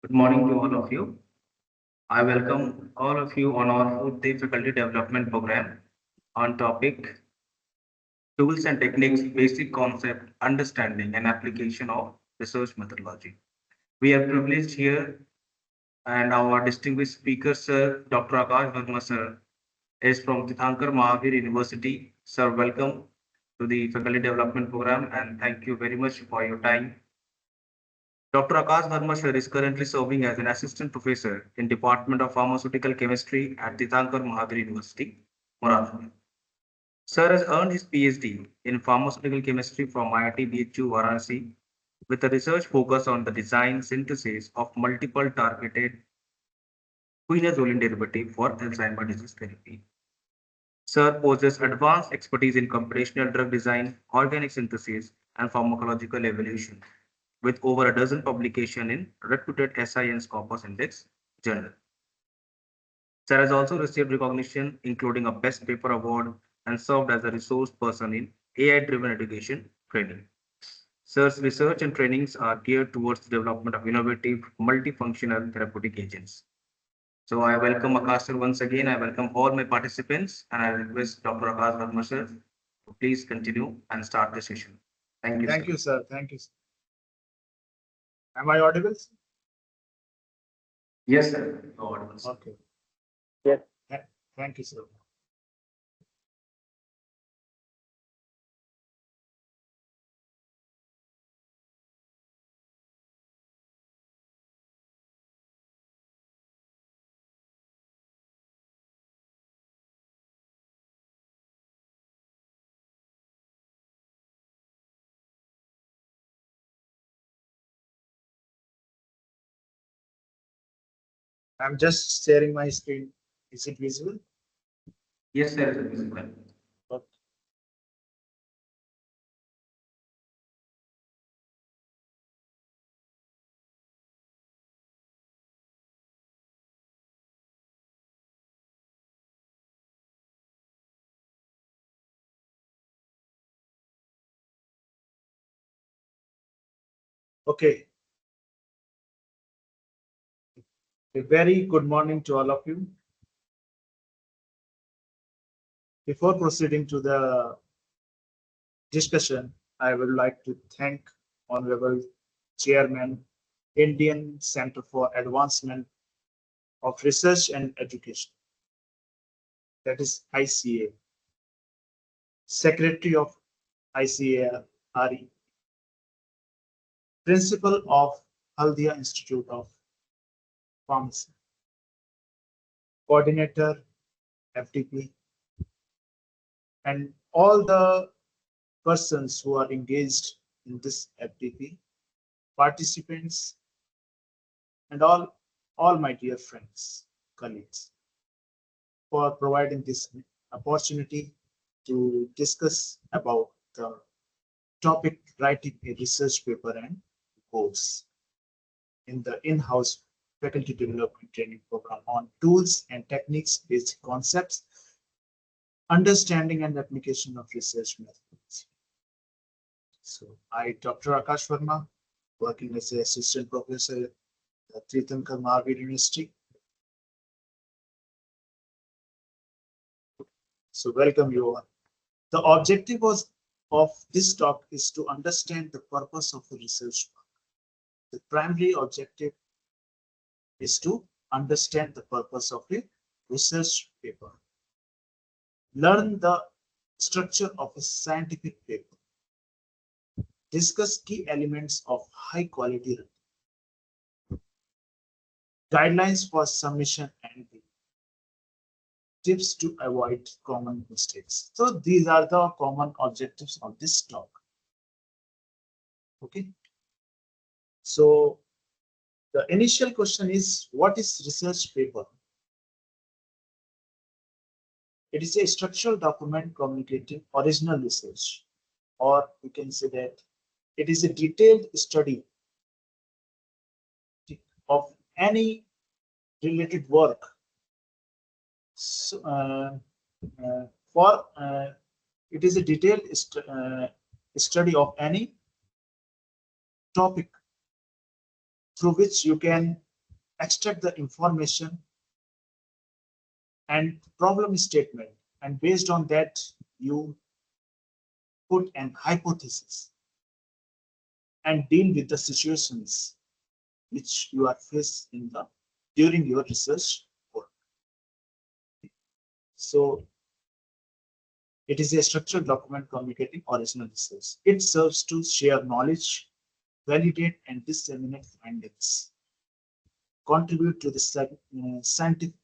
Good morning to all of you. I welcome all of you on our fourth day faculty development program on topic tools and techniques, basic concept, understanding and application of research methodology. We are privileged here and our distinguished speaker, Sir Dr. Akash Verma, sir, is from Tithankar Mahavir University. Sir, welcome to the faculty development program and thank you very much for your time. Dr. Akash Verma sir is currently serving as an assistant professor in Department of Pharmaceutical Chemistry at Titankar Mahadir University, Maharashtra. Sir has earned his PhD in pharmaceutical chemistry from IIT BHU Varanasi with a research focus on the design synthesis of multiple targeted quinazoline derivative for Alzheimer's disease therapy. Sir possesses advanced expertise in computational drug design, organic synthesis, and pharmacological evaluation, with over a dozen publications in reputed Science Corpus Index journal. Sir has also received recognition, including a Best Paper Award, and served as a resource person in AI-driven education training. Sir's research and trainings are geared towards the development of innovative, multifunctional therapeutic agents. So I welcome Akash sir once again. I welcome all my participants, and I request Dr. Akash Verma sir to please continue and start the session. Thank you, Thank sir. you, sir. Thank you. Am I audible? Yes, sir. You're audible, sir. Okay. Yes. Thank you, sir. I'm just sharing my screen. Is it visible? Yes, sir. It is visible. Okay. Okay. A very good morning to all of you. Before proceeding to the discussion, I would like to thank Honorable Chairman, Indian Center for Advancement of Research and Education, that is ICA, Secretary of ICARE, Principal of Haldia Institute of Pharmacy, Coordinator FTP, and all the persons who are engaged in this FTP, participants, and all my dear friends, colleagues, for providing this opportunity to discuss about the topic writing a research paper and course in the in-house faculty development training program on tools and techniques, basic concepts, understanding and application of research methods. So I, Dr. Akash Verma, working as an assistant professor at Tirthankar Mahavir University. So welcome you all. The objective of this talk is to understand the purpose of the research work. The primary objective is to understand the purpose of a research paper. Learn the structure of a scientific paper. Discuss key elements of high quality writing. Guidelines for submission and tips to avoid common mistakes. So these are the common objectives of this talk. Okay. So the initial question is, what is research paper? It is a structural document communicating original research, or you can say that it is a detailed study of any related work. So, it is a detailed study of any topic through which you can extract the information and problem statement, and based on that you put an hypothesis and deal with the situations which you are faced in the during your research work. So it is a structured document communicating original research. It serves to share knowledge, validate and disseminate findings, contribute to the scientific.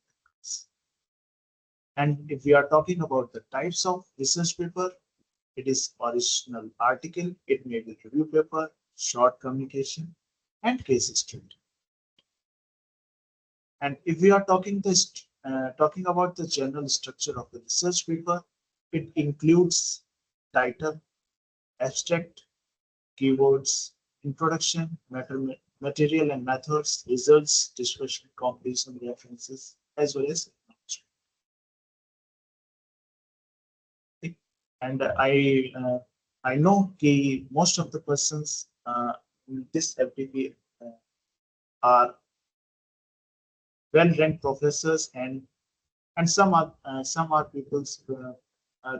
And if we are talking about the types of research paper, it is original article, it may be review paper, short communication, and case study. And if we are talking about the general structure of the research paper, it includes title, abstract, keywords, introduction, material and methods, results, discussion, conclusion, references, as well as acknowledgement. And I know that most of the persons in this FDP are well-ranked professors, and some are people's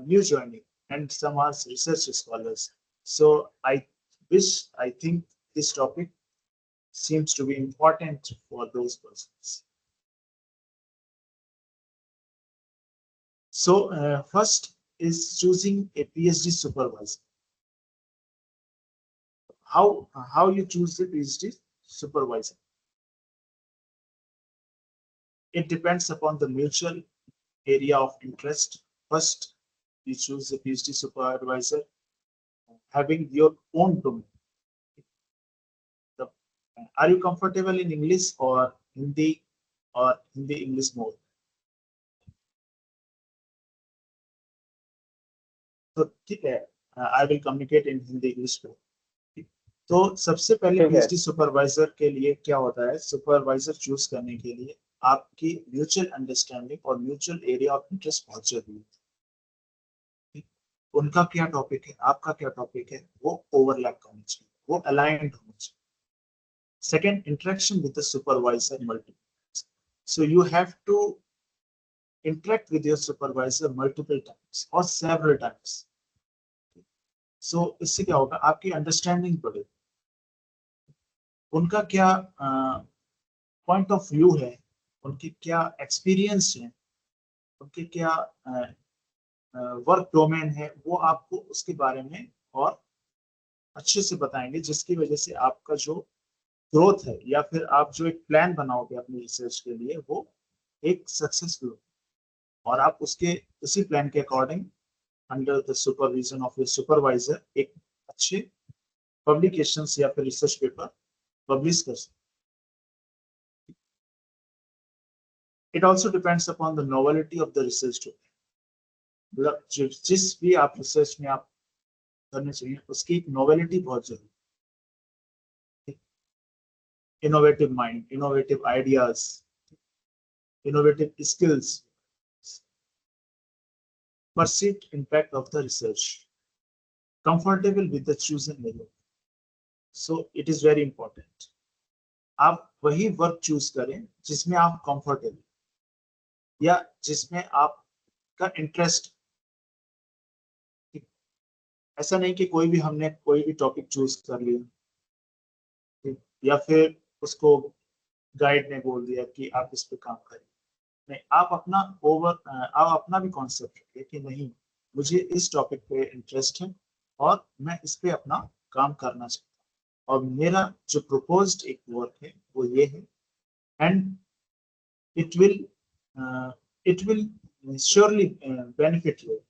new joining, and some are research scholars. So I think this topic seems to be important for those persons. So first is choosing a PhD supervisor. How you choose the PhD supervisor? It depends upon the mutual area of interest. First, you choose a PhD supervisor having your own domain. The, are you comfortable in English or Hindi English mode? तो ठीक है, I will communicate in Hindi English mode. तो सबसे पहले PhD supervisor के लिए क्या होता है? सुपरवाइजर चूज करने के लिए आपकी म्यूचुअल अंडरस्टैंडिंग और म्यूचुअल एरिया ऑफ इंटरेस्ट बहुत जरूरी है. उनका क्या टॉपिक है, आपका क्या टॉपिक है, वो ओवरलैप होना चाहिए, वो अलाइंड होना चाहिए. Second, interaction with the supervisor multiple. So you have to interact with your supervisor multiple times or several times. So इससे क्या होगा, आपकी अंडरस्टैंडिंग बढ़ेगी, उनका क्या पॉइंट ऑफ व्यू है, उनके क्या एक्सपीरियंस है, उनके क्या वर्क डोमेन है, वो आपको उसके बारे में और अच्छे से बताएंगे, जिसकी वजह से आपका जो ग्रोथ है या फिर आप जो एक प्लान बनाओगे अपनी रिसर्च के लिए, वो एक सक्सेसफुल और आप उसके उसी प्लान के according under the supervision of your supervisor एक अच्छे पब्लिकेशंस या फिर रिसर्च पेपर पब्लिश कर सकते. It also depends upon the novelty of the research topic. मतलब जिस भी आप रिसर्च में आप करने चाहिए उसकी एक नोवेलिटी बहुत जरूरी. Innovative mind, innovative ideas, innovative skills, perceived impact of the research, comfortable with the chosen method. So it is very important. आप वही वर्क चूज करें जिसमें आप कंफर्टेबल या जिसमें आपका इंटरेस्ट. ऐसा नहीं कि हमने कोई भी टॉपिक चूज कर लिया या फिर उसको गाइड ने बोल दिया कि आप इस पे काम करें. नहीं, आप अपना भी कॉन्सेप्ट रखिए कि नहीं, मुझे इस टॉपिक पे इंटरेस्ट है और मैं इस पे अपना काम करना चाहता हूँ और मेरा जो प्रपोज्ड एक वर्क है वो ये है, and it will surely benefit you.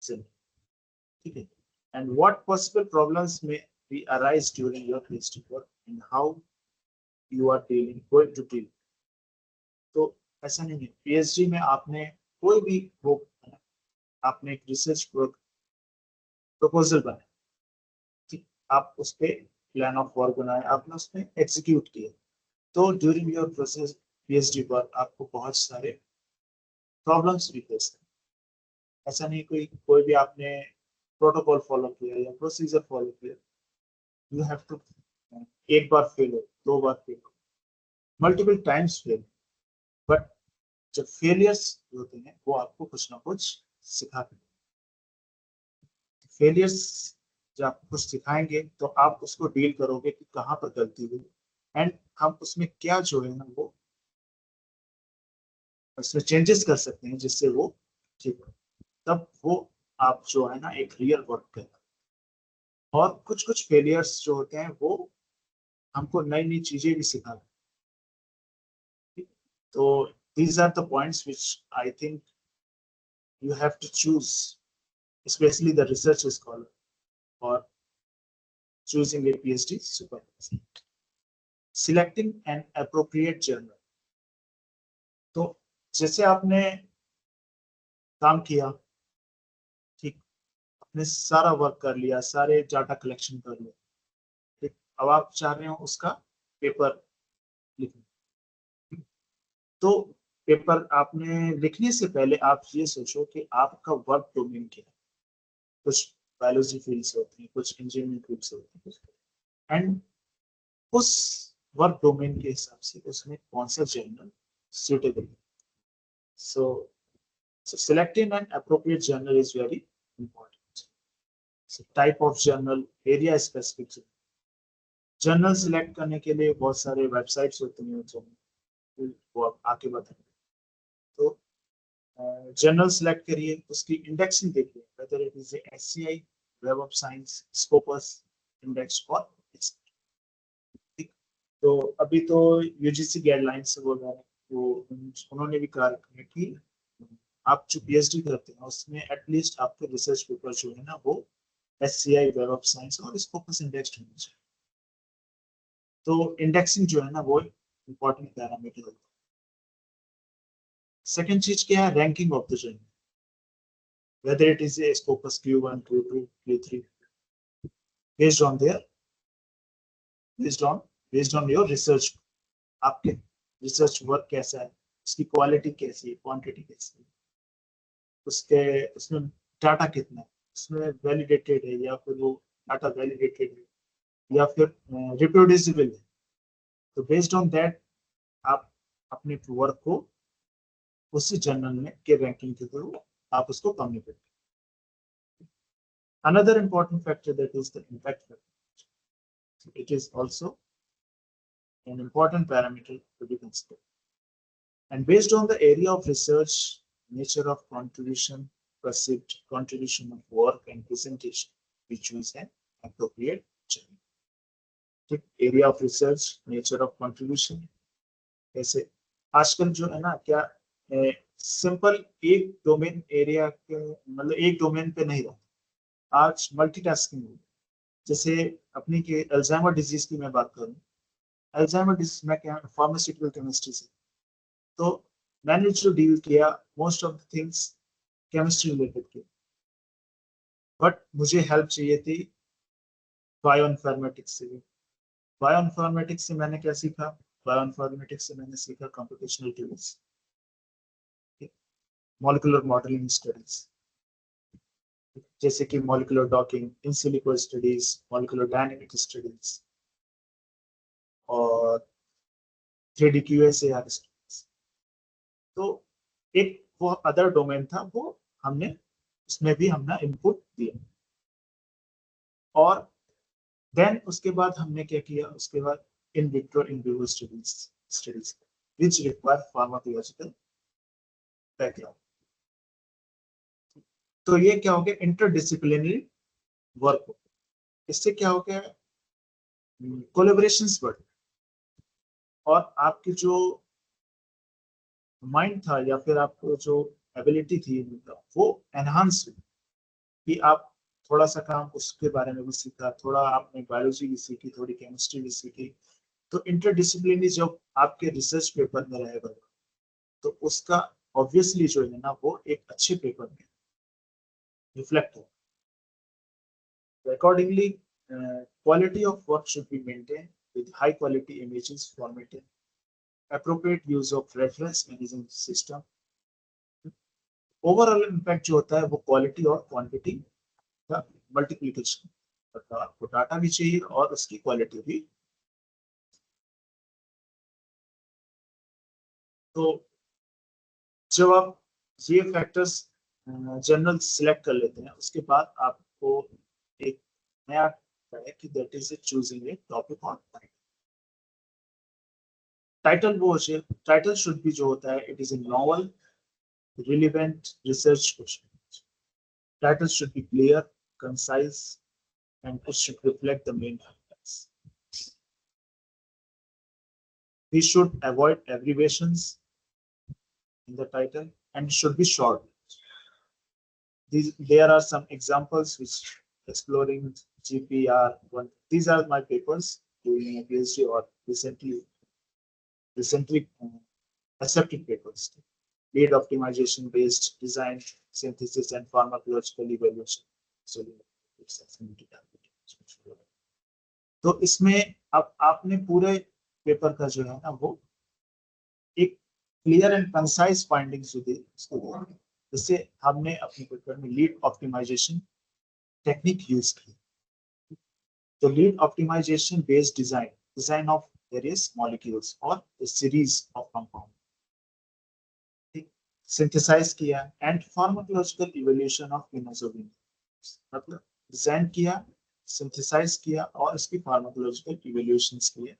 ठीक है. And what possible problems may be arise during your PhD work and how you are going to deal. तो ऐसा नहीं है, PhD में आपने कोई भी वो आपने एक रिसर्च प्रपोजल बनाया, ठीक, आप उस पे प्लान ऑफ वर्क बनाए, आपने उसमें एग्जीक्यूट किया, तो during your process PhD work आपको बहुत सारे प्रॉब्लम्स भी फेस करते. ऐसा नहीं कोई भी आपने प्रोटोकॉल फॉलो किया या प्रोसीजर फॉलो किया, यू हैव टू एक बार फेल हो, दो बार फेल हो, मल्टीपल टाइम्स फेल, बट जब फेलियर्स होते हैं वो आपको कुछ ना कुछ सिखाते हैं। फेलियर्स जब आपको कुछ सिखाएंगे तो आप उसको डील करोगे कि कहाँ पर गलती हुई, एंड हम उसमें क्या जो है ना वो उसमें चेंजेस कर सकते हैं जिससे वो ठीक हो। तब वो आप जो है ना एक रियल वर्क करें। और कुछ कुछ फेलियर्स जो होते हैं वो हमको नई नई चीजें भी सिखाते हैं। तो these are the points which I think you have to choose, especially the research scholar or choosing a PhD supervisor. Selecting an appropriate journal. तो जैसे आपने काम किया, ठीक, आपने सारा वर्क कर लिया, सारे डाटा कलेक्शन कर लिया, ठीक, अब आप चाह रहे हो उसका पेपर लिखना। तो पेपर आपने लिखने से पहले आप ये सोचो कि आपका वर्क डोमेन क्या है। कुछ बायोलॉजी फील्ड से होते हैं, कुछ इंजीनियरिंग फील्ड से होते हैं, एंड उस वर्क डोमेन के हिसाब से उसमें कौन सा जर्नल सुटेबल है। सो selecting an appropriate journal is very important. So type of journal, area specific journal select करने के लिए बहुत सारे वेबसाइट्स होते हैं जो वो आप आके बताएंगे। तो जर्नल सेलेक्ट करिए, उसकी इंडेक्सिंग देखिए, weather it is SCI, web of science, Scopus index और ठीक। तो अभी तो यूजीसी गाइडलाइंस से बोल रहे हैं, तो उन्होंने भी कहा है कि आप जो पीएचडी करते हैं उसमें एटलीस्ट आपके रिसर्च पेपर जो है ना वो एससीआई, वेब ऑफ साइंस और स्कोपस इंडेक्स होना चाहिए। तो इंडेक्सिंग जो है ना वो इम्पोर्टेंट पैरामीटर होता है। सेकेंड चीज क्या है, ranking of the journal, whether it is a Scopus Q1, Q2, Q3, based on their based on based on your research, आपके रिसर्च वर्क कैसा है, उसकी क्वालिटी कैसी है, क्वांटिटी कैसी है, उसके उसमें डाटा कितना है, उसमें वैलिडेटेड है या फिर वो डाटा वैलिडेटेड है या फिर रिप्रोड्यूसिबल है। तो बेस्ड ऑन दैट आप अपने वर्क को उसी जर्नल में के रैंकिंग के थ्रू आप उसको communicate. Another important factor that is the impact factor. It is also an important parameter to be considered. And based on the area of research, nature of contribution, perceived contribution of work and presentation, we choose an appropriate journal. Area of research, nature of contribution, ऐसे आजकल जो है ना क्या simple एक domain area के मतलब एक डोमेन पे नहीं रहा, आज मल्टीटास्किंग हो। जैसे अपनी के अल्जाइमर डिजीज की मैं बात करूं, अल्जाइमर डिजीज में क्या फार्मास्यूटिकल केमिस्ट्री से, तो मैंने जो डील किया most of the things chemistry related की, बट मुझे हेल्प चाहिए थी बायोइन्फॉर्मेटिक्स से भी। बायोइन्फॉर्मेटिक्स से मैंने क्या सीखा, बायोइन्फॉर्मेटिक्स से मैंने सीखा computational tools, molecular modelling studies, जैसे कि molecular docking, in silico studies, molecular dynamic studies और 3D QSAR स्टडीज। तो एक वो अदर डोमेन था, वो हमने उसमें भी हमने इनपुट दिया। और देन उसके बाद हमने क्या किया, उसके बाद in vitro in vivo studies which require pharmacological background। तो ये क्या हो गया, इंटरडिसिप्लिनरी वर्क। इससे क्या हो गया, कोलेबोरेशंस बढ़, और आपकी जो माइंड था या फिर आपको जो एबिलिटी थी वो एनहांस हुई, कि आप थोड़ा सा काम उसके बारे में भी सीखा, थोड़ा आपने बायोलॉजी भी सीखी, थोड़ी केमिस्ट्री भी सीखी। तो इंटरडिसिप्लिनरी जब आपके रिसर्च पेपर में रहेगा तो उसका ऑब्वियसली जो है ना वो एक अच्छे पेपर में रिफ्लेक्ट हो। Accordingly, quality of work should be maintained with high quality images formatting, appropriate use of reference management system। Overall impact जो होता है वो क्वालिटी और क्वांटिटी का मल्टीप्लिकेशन, मतलब आपको डाटा भी चाहिए और उसकी क्वालिटी भी तो जब आप ये फैक्टर्स जनरल सिलेक्ट कर लेते हैं, उसके बाद आपको एक नया है कि that is choosing a topic on title. वो टाइटल शुड भी जो होता है, it is a novel relevant research question. Title should be clear, concise, and it should reflect the main factors. We should avoid abbreviations in the title and it should be short. There are some examples which exploring GPR. These are my papers doing a PhD or recently accepted papers. Lead optimization based design, synthesis and pharmacological evaluation. So तो इसमें अब आपने पूरे paper का जो है ना, वो एक क्लियर एंड कंसाइज फाइंडिंग्स इसको दिया। जैसे हमने अपने पेपर में लीड ऑप्टिमाइजेशन टेक्निक यूज की। तो lead optimisation based design of various molecules और सीरीज ऑफ कंपाउंड सिंथेसाइज किया एंड फार्माकोलॉजिकल इवोल्यूशन ऑफ इनोजोबिन, मतलब डिजाइन किया, सिंथेसाइज किया और इसकी फार्माकोलॉजिकल इवोल्यूशंस किए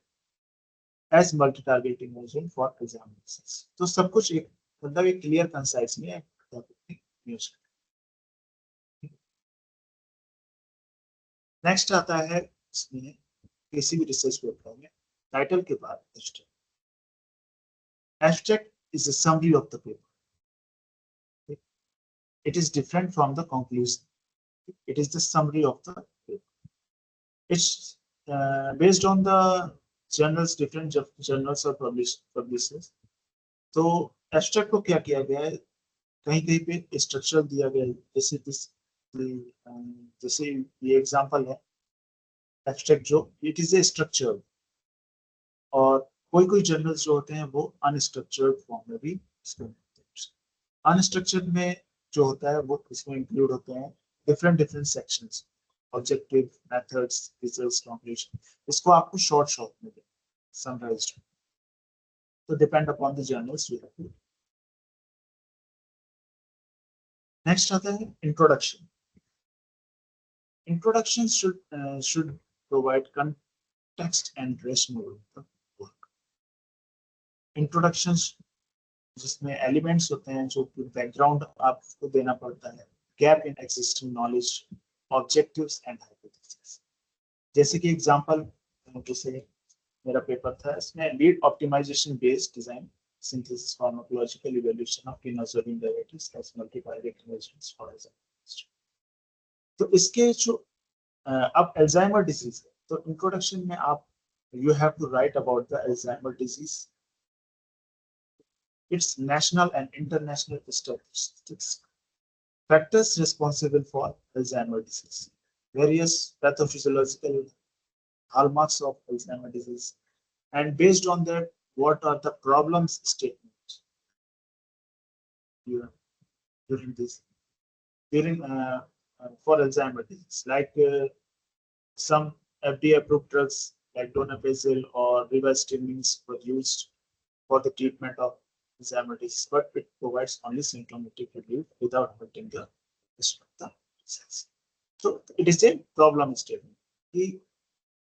as multi targeting agent for examinations. तो सब कुछ एक मतलब एक क्लियर कंसाइज में यूज। नेक्स्ट आता है इसमें किसी भी रिसर्च पेपर में टाइटल के बाद abstract. Abstract is a summary of the paper. It is different from the conclusion. It is the summary of the paper. It's based on the journals, different journals or publishers. तो abstract को क्या किया गया है, कहीं कहीं पे structure दिया गया है। जैसे ये एग्जांपल है एब्स्ट्रैक्ट जो इट इज ए स्ट्रक्चर, और कोई कोई जर्नल्स जो होते हैं वो अनस्ट्रक्चर्ड फॉर्म में भी इसको। अनस्ट्रक्चर्ड में जो होता है वो इसमें इंक्लूड होते हैं different sections, objective, methods, results, conclusion. इसको आपको शॉर्ट में समराइज्ड, तो depend upon the journals you have. Next आता है introduction. Introduction should provide context and rationale of the work. Introductions जिसमें एलिमेंट्स होते हैं, जो बैकग्राउंड आपको देना पड़ता है, gap in existing knowledge, objectives and hypothesis. जैसे कि एग्जांपल, जैसे मेरा पेपर था, इसमें lead optimisation based design synthesis pharmacological evolution of इनोजोबिन derivatives as multi targeting agents for example. तो इसके जो अब अल्जाइमर डिजीज है, तो इंट्रोडक्शन में आप you have to write about the Alzheimer disease, its national and international statistics, factors responsible for Alzheimer's disease, various pathophysiological hallmarks of Alzheimer's disease, and based on that, what are the problems statements during this for Alzheimer's disease, like some FDA approved drugs like donepezil or rivastigmine were used for the treatment of Alzheimer's disease, but it provides only symptomatic relief without hurting the rest of the cells. So it is a problem statement.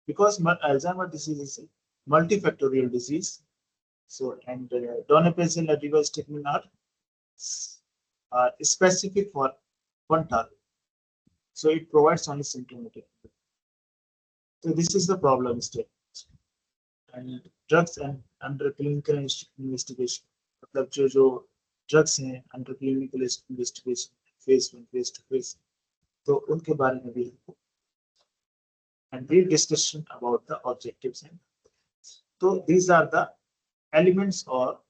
Because Alzheimer's disease is a multifactorial disease, so and donepezil and rivastigmine are specific for one target, so it provides only symptomatic relief. So this is the problem statement. And drugs and under clinical investigation, मतलब जो drugs हैं under clinical investigation phase 1 phase 2 phase, तो उनके बारे में भी and brief discussion about the objectives and so these are the elements of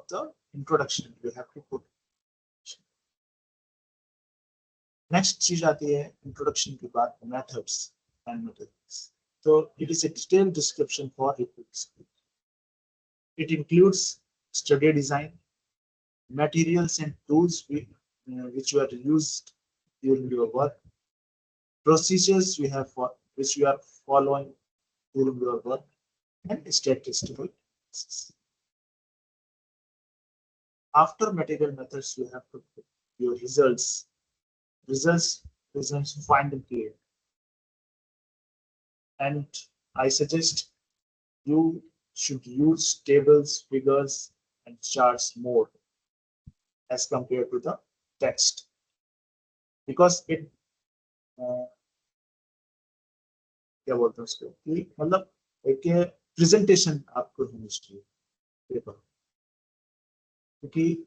the introduction you have to put. Next चीज आती है इंट्रोडक्शन के बाद मेथड्स एंड मेथड्स। तो it is a detailed description for reports. It includes study design, materials and tools which were used during your work, procedures which you are following during your work, and statistical analysis. After material methods, you have to put your results. Results find and create. And I suggest you should use tables, figures, and charts more as compared to the text, because it क्या बोलते हैं उसको कि मतलब एक presentation आपको होनी चाहिए पेपर, क्योंकि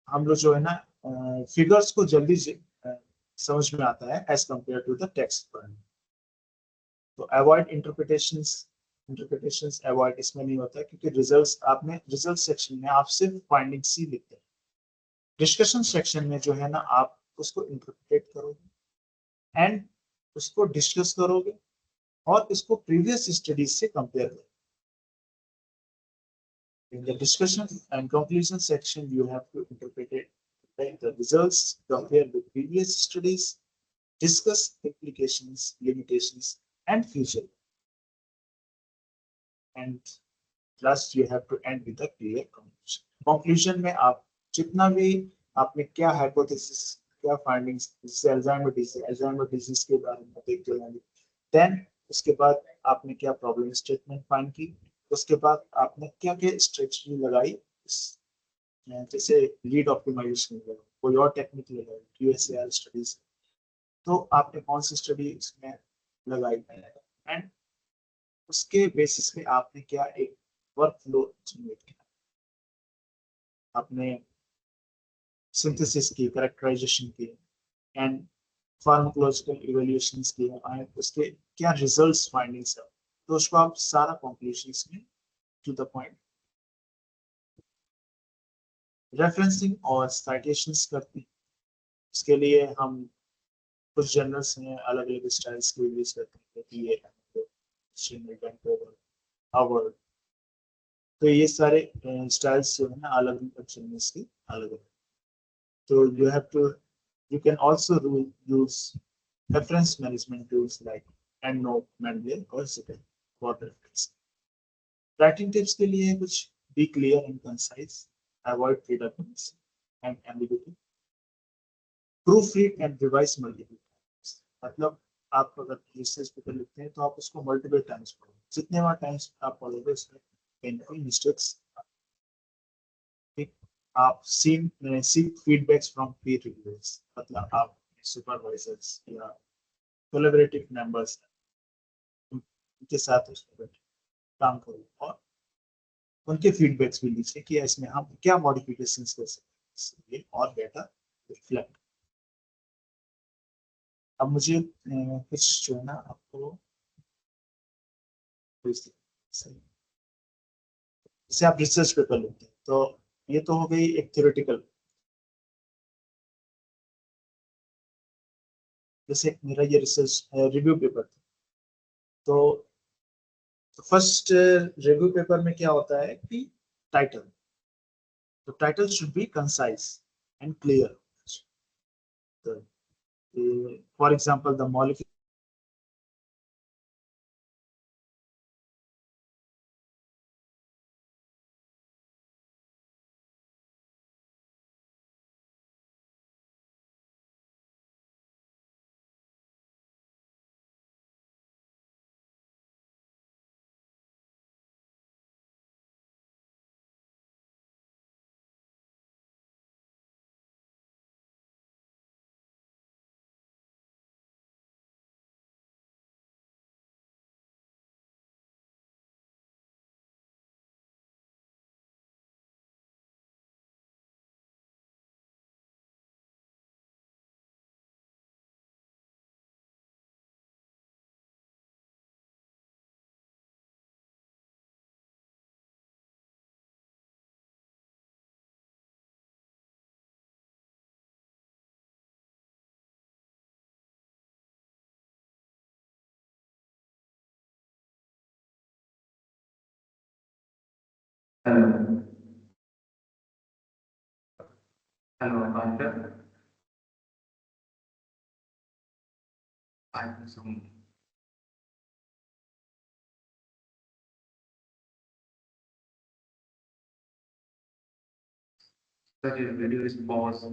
हम लोग जो है ना फिगर्स को जल्दी समझ में आता है as compare to the text पर। तो अवॉइड इंटरप्रिटेशंस अवॉइड इसमें नहीं होता है, क्योंकि रिजल्ट्स आपने रिजल्ट सेक्शन में आप सिर्फ फाइंडिंग्स ही लिखते हैं। डिस्कशन सेक्शन में जो है ना आप उसको इंटरप्रेट करोगे एंड उसको डिस्कस करोगे और इसको प्रीवियस स्टडीज से कंपेयर करोगे। In the discussion and conclusion section, you have to interpret the results, compare with previous studies, discuss implications, limitations, and future. And last, you have to end with a clear conclusion. Conclusion में आप जितना भी आपने क्या hypothesis, क्या findings, जैसे Alzheimer disease के बारे में देख जाएंगे, then उसके बाद आपने क्या problem statement find की, उसके बाद आपने क्या क्या स्ट्रेटजी लगाई, जैसे लीड ऑप्टिमाइजेशन लगाई, कोई और टेक्निक लगाई, QSAR स्टडीज, तो आपने कौन सी स्टडी इसमें लगाई, एंड उसके बेसिस पे आपने क्या एक वर्क फ्लो जनरेट किया, आपने सिंथेसिस की, कैरेक्टराइजेशन की एंड फार्माकोलॉजिकल इवैल्यूएशंस किए, एंड उसके क्या रिजल्ट्स फाइंडिंग्स है, तो उसको आप सारा कंक्लूजन्स में टू द पॉइंट रेफरेंसिंग और साइटेशंस करते हैं। इसके लिए हम कुछ जर्नल्स हैं अलग अलग स्टाइल्स के यूज करते हैं, कि ये हार्वर्ड, तो ये सारे स्टाइल्स जो है ना अलग अलग जर्नल्स के अलग अलग, तो you can also use reference management tools like EndNote, Mendeley or Ziegler for reference. Writing tips के लिए कुछ be clear and concise, avoid redundancy and ambiguity, proofread and revise multiple times. मतलब आप अगर रिसर्च पेपर लिखते हैं तो आप उसको मल्टीपल टाइम्स पढ़ो, जितने बार टाइम्स आप पढ़ोगे उसमें कहीं ना कहीं मिस्टेक्स। आप seek feedbacks from peer reviewers, मतलब आप supervisors या collaborative members उनके साथ उसमें काम करो और उनके फीडबैक्स भी लीजिए कि इसमें हम क्या मॉडिफिकेशंस कर सकते हैं और बेटर रिफ्लेक्ट। अब मुझे कुछ जो है ना आपको जैसे आप रिसर्च पेपर लेते हैं, तो ये तो हो गई एक थ्योरेटिकल, जैसे मेरा ये रिसर्च रिव्यू पेपर था, तो फर्स्ट रिव्यू पेपर में क्या होता है कि टाइटल, तो title should be concise and clear. For example the molecule Hello. Hello, Doctor. I have some. Such a video is paused.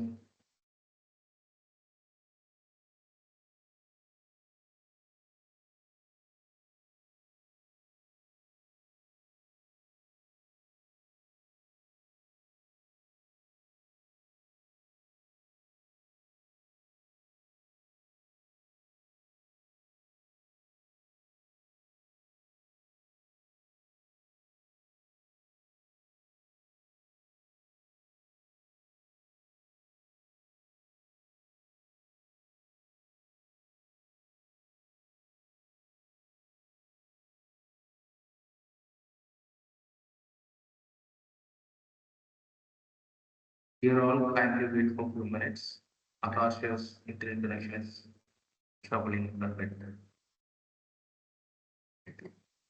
Here all kindly wait for few minutes. Akash's internet connection is troubling a bit.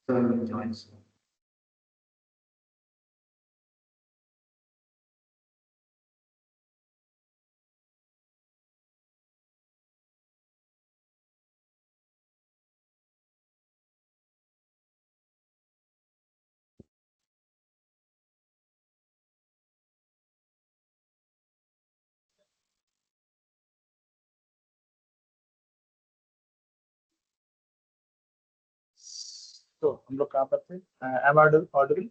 Sir will join soon. तो हम लोग कहाँ पर थे? Am I audible?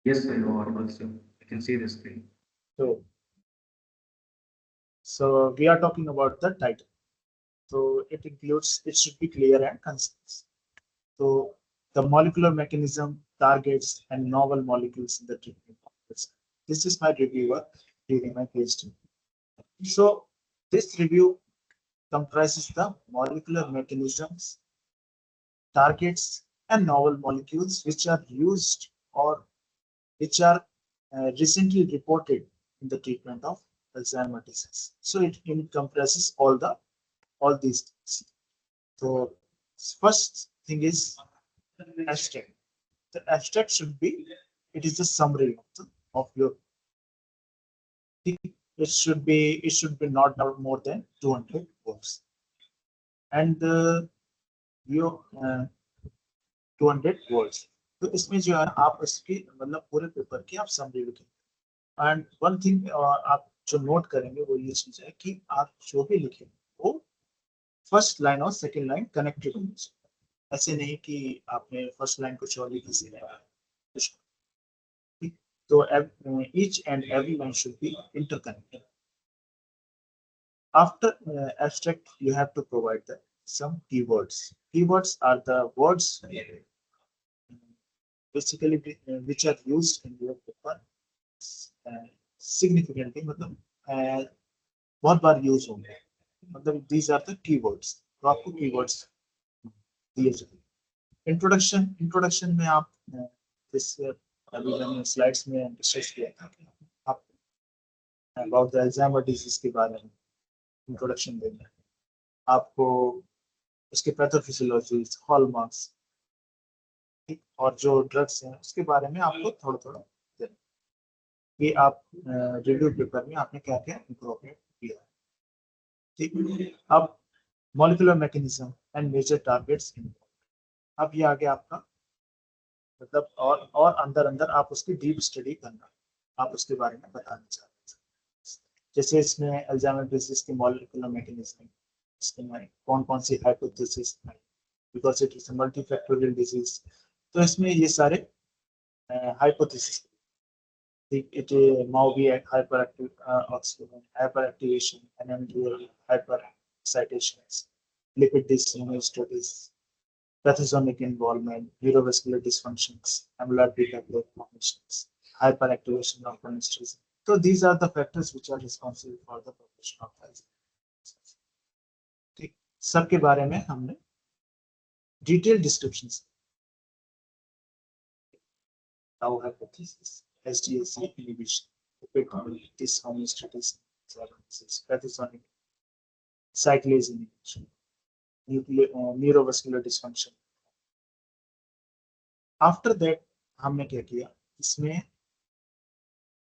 Yes, sir, you are audible, sir. I can see the screen. So, so we are talking about the title. So it includes, it should be clear and concise. So the molecular mechanism, targets, and novel molecules in the treatment of this. This is my reviewer reading my PhD. So this review comprises the molecular mechanisms, targets, and novel molecules which are used or which are recently reported in the treatment of Alzheimer's disease. So it comprises all these things. So first thing is abstract. The abstract should be, it is a summary of your, it should be not more than 200 words. And your 200 words. तो इसमें जो है आप इसकी मतलब पूरे paper की आप समरी लिखें. एंड वन थिंग आप जो नोट करेंगे वो ये चीज है कि आप जो भी लिखें वो फर्स्ट लाइन और सेकंड लाइन कनेक्टेड होनी चाहिए. ऐसे नहीं कि आपने फर्स्ट लाइन कुछ और लिखी सी है. तो each and every line should be interconnected. After abstract, you have to provide some keywords. Keywords are the words basically which are used in your paper significantly. मतलब बहुत बार यूज होंगे. मतलब these are the keywords. तो आपको keywords दिए जाएंगे. Introduction में आप इस अभी मैंने स्लाइड्स में डिस्कस किया था कि आप अबाउट द अल्जाइमर डिजीज के बारे में इंट्रोडक्शन देना है आपको, उसके पैथोफिजियोलॉजी, हॉलमार्क्स और जो ड्रग्स हैं उसके बारे में आपको थोड़ा थोड़ा देना कि आप रिव्यू पेपर में आपने क्या क्या इंप्रूवमेंट किया है. ठीक. अब molecular mechanism and major targets. अब ये आगे आपका मतलब और अंदर अंदर आप उसकी डीप स्टडी करना, आप उसके बारे में बताना चाहते हैं. जैसे इसमें अल्जाइमर डिजीज की मॉलिक्यूलर मैकेनिज्म, इसमें कौन कौन सी हाइपोथेसिस है, because it is a multifactorial disease. तो इसमें ये सारे hypothesis, it MAO-B hyperactive oxygen, hyperactivation, NMDA hyperexcitations, lipid dysfunction studies, pathogenic involvement, neurovascular dysfunctions, amyloid beta formations, hyperactivation of chemistries. So these are the factors which are responsible for the progression of Alzheimer's. ठीक. सबके बारे में हमने detail descriptions. Tau hypothesis, SDAC inhibition, dyshomeostasis, pathogenic cyclase inhibition, neurovascular dysfunction. After that हमने क्या किया, इसमें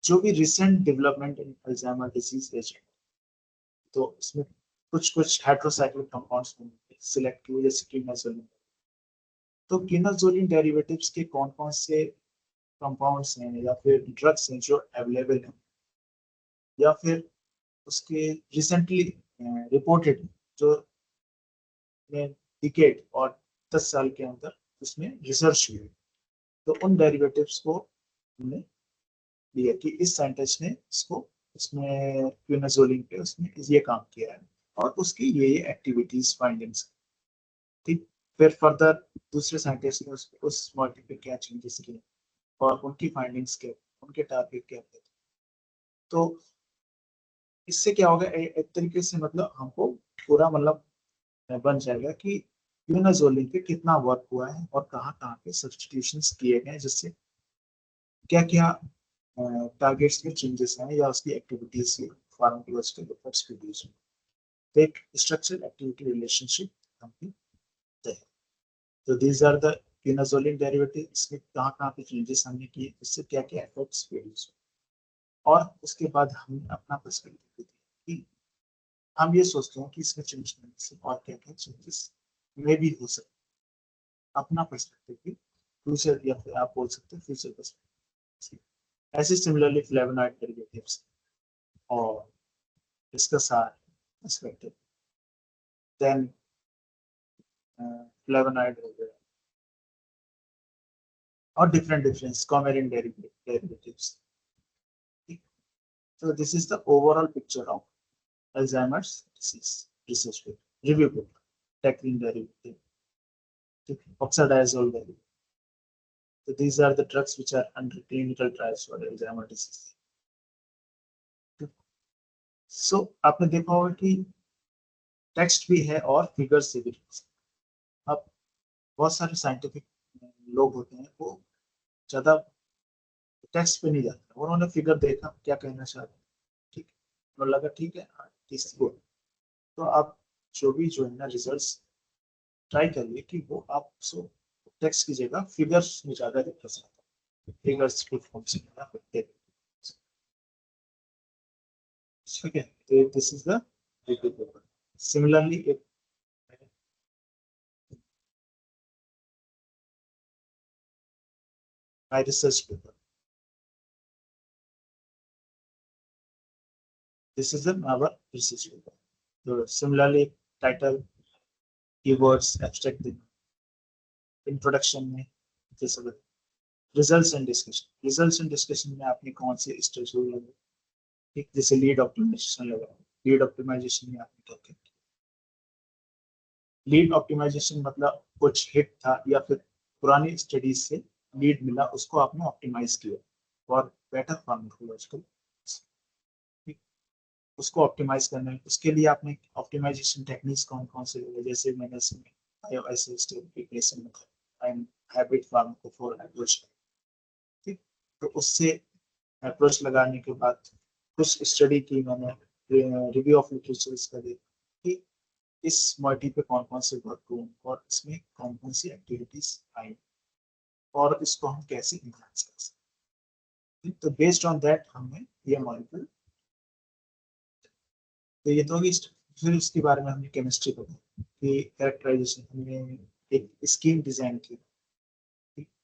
जो भी recent development in Alzheimer disease agent, तो इसमें कुछ heterocyclic compounds select किए जैसे quinazoline. तो quinazoline derivatives के कौन कौन से कंपाउंड्स हैं या फिर ड्रग्स हैं जो अवेलेबल हैं या फिर उसके रिसेंटली रिपोर्टेड जो डिकेड और 10 साल के अंदर उसमें रिसर्च हुई, तो उन डेरिवेटिव्स को हमने लिया कि इस साइंटिस्ट ने इसको उसमें क्विनाजोलिन पे उसने ये काम किया है और उसकी ये एक्टिविटीज फाइंडिंग्स, ठीक। फिर फर्दर दूसरे साइंटिस्ट ने उस मॉलिक्यूल पे क्या चेंजेस किए और उनकी फाइंडिंग्स क्या, उनके टारगेट क्या थे। तो इससे क्या होगा, एक तरीके से मतलब हमको पूरा मतलब बन जाएगा कि क्विनाजोलिन पे कितना वर्क हुआ है और कहाँ कहाँ पे सब्स्टिट्यूशंस किए गए, जिससे क्या क्या टारगेट्स में चेंजेस हैं या उसकी एक्टिविटीज से फार्माकोलॉजिकल इफेक्ट्स प्रोड्यूस हुए। तो एक स्ट्रक्चरल एक्टिविटी रिलेशनशिप हमने तय है। तो दीज आर द क्विनाजोलिन डेरिवेटिव, इसमें कहाँ कहाँ पे चेंजेस हमने किए, इससे क्या क्या इफेक्ट्स प्रोड्यूस हुए। और उसके बाद हमने अपना पर्सपेक्टिव दिया कि हम ये सोचते हैं कि इसमें चेंज करने से और क्या क्या चेंजेस में भी हो सकते, अपना पर्सपेक्टिव भी फ्यूचर, या फिर आप बोल सकते हैं फ्यूचर पर्सपेक्टिव। ऐसे सिमिलरली फ्लेवोनॉइड डेरिवेटिव्स और इसका सार पर्सपेक्टिव, देन फ्लेवोनॉइड हो गया और different difference covalent derivatives. So this is the overall picture of Alzheimer's disease research paper, review paper, tackling derivative, oxidizole derivative. So these are the drugs which are under clinical trials for Alzheimer's disease. So आपने देखा होगा कि text भी है और figures से भी। अब बहुत सारे साइंटिफिक लोग होते हैं वो ज्यादा टेक्स्ट पे नहीं जाते, उन्होंने फिगर देखा क्या कहना चाहते हैं, ठीक है, तो लगा ठीक है इसको। तो आप जो है ना रिजल्ट्स ट्राई करिए कि वो आप टेक्स्ट की जगह फिगर्स में ज्यादा दिक्कत आता है, फिगर्स के फॉर्म से ज्यादा होते हैं। ठीक है, तो this is the review paper. Similarly एक my research paper, this is our research paper. तो similarly title, keywords, abstract introduction में जैसे results and discussion, results and discussion में आपने कौन से स्टेज लगे, ठीक, जैसे लीड ऑप्टिमाइजेशन लगा, लीड ऑप्टिमाइजेशन में आपने क्या किया, लीड ऑप्टिमाइजेशन मतलब कुछ हिट था या फिर पुरानी स्टडीज से लीड मिला, उसको आपने ऑप्टिमाइज किया और बेटर फार्माकोलॉजिकल, उसको ऑप्टिमाइज करना है। उसके लिए आपने ऑप्टिमाइजेशन टेक्निक्स कौन कौन से लिए, जैसे मैंने इसमें ऐसे esterification and habit pharmacophore approach, ठीक। तो उससे अप्रोच लगाने के बाद कुछ स्टडी की मैंने, रिव्यू ऑफ लिटरेचर का देखा कि इस मॉइटी पे कौन कौन से वर्क हुए और इसमें कौन कौन सी एक्टिविटीज आई और इसको हम कैसे इन्हांस कर सकते हैं। तो बेस्ड ऑन दैट हमने ये मॉलिक्यूल, तो ये तो होगी। फिर उसके बारे में हमने केमिस्ट्री पढ़ा कि कैरेक्टराइजेशन, हमने एक स्कीम डिजाइन की,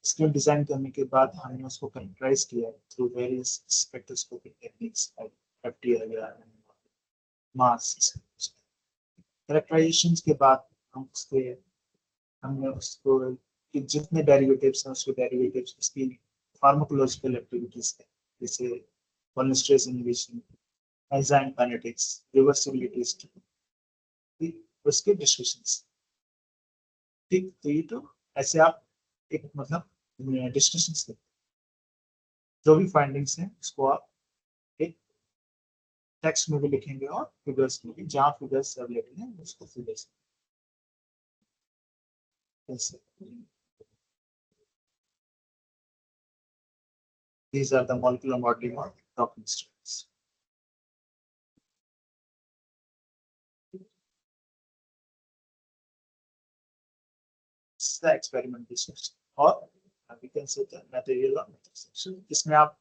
स्कीम डिजाइन करने के बाद हमने उसको कैरेक्टराइज किया through various spectroscopic techniques FT वगैरह, मास। कैरेक्टराइजेशन के बाद हम उसके, हमने उसको कि जितने डेरिवेटिव्स हैं उसके डेरिवेटिव्स, उसकी फार्माकोलॉजिकल एक्टिविटीज है, जैसे cholinesterase inhibition, enzyme kinetics, reversibility study, उसके डिस्कशंस, ठीक। तो ये तो ऐसे आप एक मतलब डिस्कशंस करते, जो भी फाइंडिंग्स हैं उसको आप एक टेक्स्ट में भी लिखेंगे और फिगर्स में भी, जहाँ फिगर्स अवेलेबल हैं उसको फिगर्स ऐसे। These are the molecular modeling of talking instruments. This is the experimental section, or we can say the material or method section. इसमें आप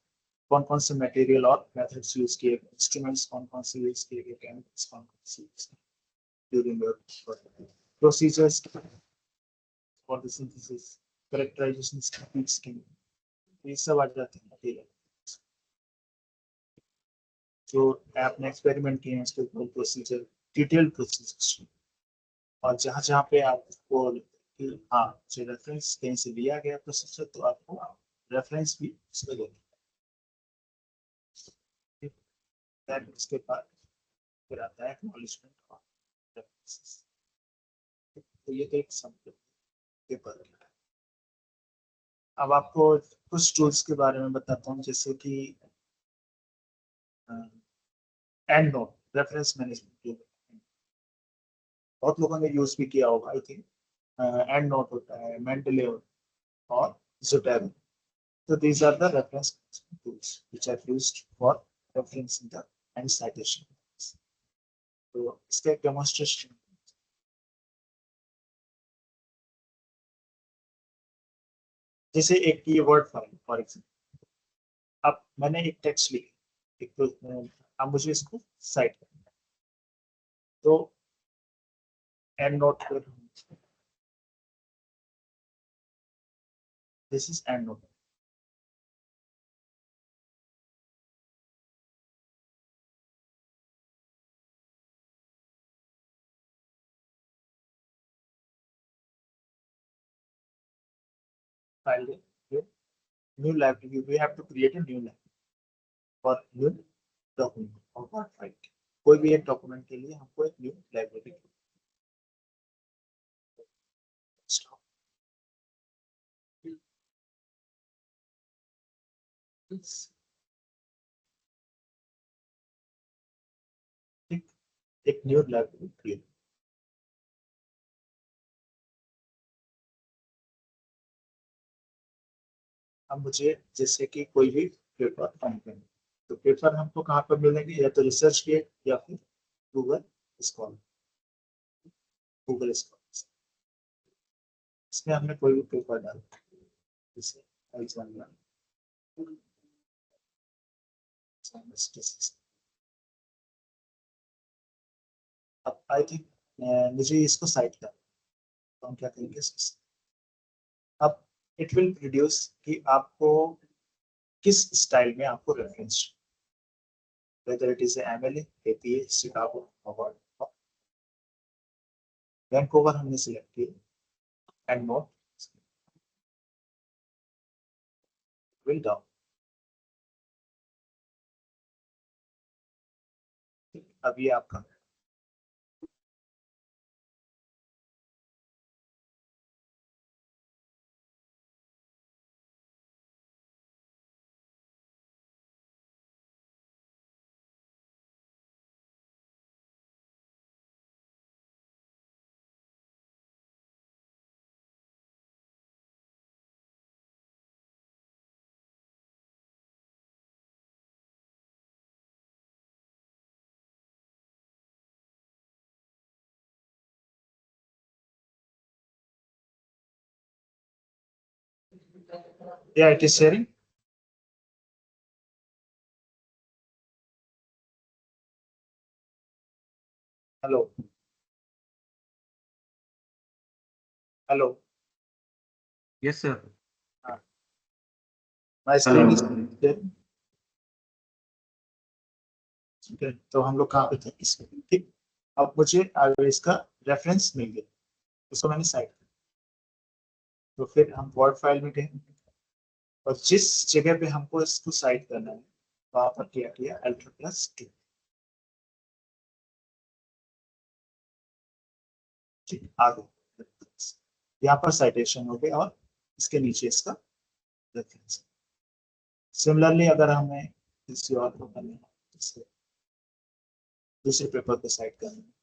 कौन कौन से मटेरियल और मेथड्स यूज किए, इंस्ट्रूमेंट्स कौन कौन से यूज किए गए, केमिकल्स कौन कौन से यूज किए during your procedures for the synthesis, characterization techniques के, ये सब आ जाते हैं मटेरियल। जो आपने एक्सपेरिमेंट किए हैं उसके ऊपर प्रोसीजर, डिटेल्ड प्रोसीजर, और जहाँ जहाँ पे आपको कि हाँ जो रेफरेंस कहीं से लिया गया प्रोसीजर, तो आपको रेफरेंस भी उसमें देना। Then उसके बाद फिर आता है एक्नॉलेजमेंट ऑफ रेफरेंसेस। तो ये तो एक समझ पेपर है। अब आपको कुछ टूल्स के बारे में बताता हूँ, जैसे कि and note reference management tool, बहुत लोगों ने यूज भी किया होगा आई थिंक। एंड नोट होता है, मेंडले और Zotero. So these are the reference tools which are used for referencing the and citation. तो इसका एक डेमोन्स्ट्रेशन, जैसे एक कीवर्ड फाइल फॉर एग्जाम्पल, अब मैंने एक टेक्स्ट लिखा, एक तो अब मुझे इसको साइट करना है, तो EndNote, this is EndNote. File new library, we have to create a new library for new document और वर्ड फाइल। कोई भी एक डॉक्यूमेंट के लिए हमको एक न्यू लाइब्रेरी एक न्यू लाइब्रेरी क्रिएट। अब मुझे जैसे कि कोई भी पेपर फाइंड करना, तो पेपर हमको कहाँ पर मिलेंगे, या तो रिसर्च गेट या फिर गूगल स्कॉलर। गूगल स्कॉलर इसमें हमने कोई भी पेपर डाला, जैसे एग्जाम्पल अब आई थिंक मुझे इसको साइट करना, तो हम क्या करेंगे इसको, अब इट विल प्रोड्यूस कि आपको किस स्टाइल में आपको reference, whether it is MLA, APA, Chicago, Harvard, Vancouver हमने सिलेक्ट किया, एंड नोट विल डाउन। अब ये आपका yeah, it is sharing. Hello hello, Yes, sir. My Hello. Screen is, ठीक है, तो हम लोग कहाँ पे थे इसमें, ठीक। अब मुझे अगर इसका रेफरेंस मिल गया, उसको मैंने साइट किया, तो फिर हम वर्ड फाइल में गए, और जिस जगह पे हमको इसको साइट करना है वहां पर क्या किया, Alt+2, ठीक आ गया, यहाँ पर साइटेशन हो गया और इसके नीचे इसका रेफरेंस। सिमिलरली अगर हमें किसी और को करना है, जैसे दूसरे पेपर पे साइट करना है,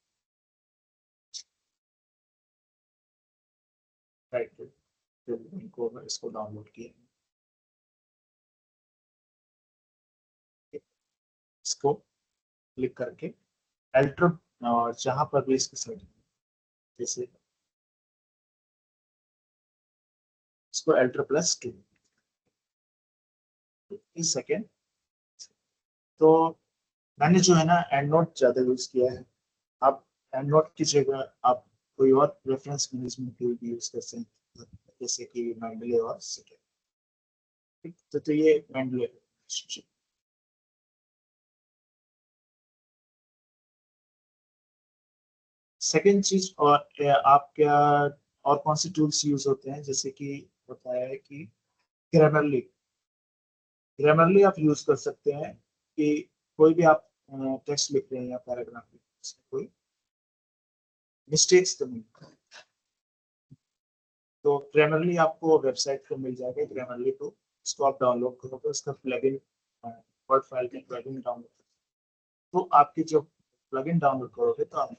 राइट, तो इनको इसको डाउनलोड किया, इसको क्लिक करके अल्ट्रा, और जहां पर भी इसको सेट, जैसे इसको Alt+2 इस सेकेंड। तो मैंने जो है ना एंड नोट ज्यादा यूज किया है। आप एंड नोट की जगह आप कोई और रेफरेंस मैनेजमेंट टूल भी यूज कर सकते हैं, जैसे कि मेंडले और सेकेंड, ठीक। तो ये मेंडले सेकेंड चीज, और आप क्या और कौन से टूल्स यूज होते हैं, जैसे कि बताया है कि ग्रामरली। ग्रामरली आप यूज कर सकते हैं कि कोई भी आप टेक्स्ट लिख रहे हैं या पैराग्राफ लिख रहे हैं, उसमें कोई मिस्टेक्स तो नहीं, तो ग्रामरली आपको वेबसाइट पे मिल जाएगा ग्रामरली टू, उसको आप डाउनलोड करोगे, उसका प्लगइन वर्ड फाइल का प्लगइन डाउनलोड, तो आपकी जो प्लगइन डाउनलोड करोगे तो आप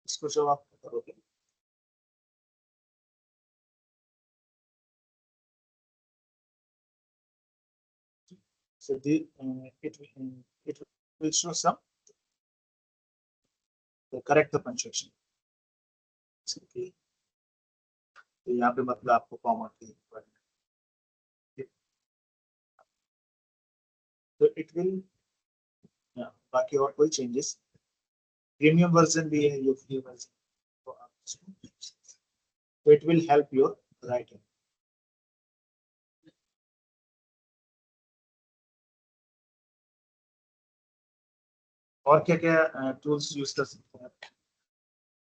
इसको जब आप करोगे so it will show some correct the punctuation, तो यहाँ पे मतलब आपको कॉमा की तो इट विल, बाकी और कोई चेंजेस, प्रीमियम वर्जन भी है, ये फ्री वर्जन, तो आप इसको, तो it will help your writing. और क्या क्या टूल्स यूज कर सकते हैं,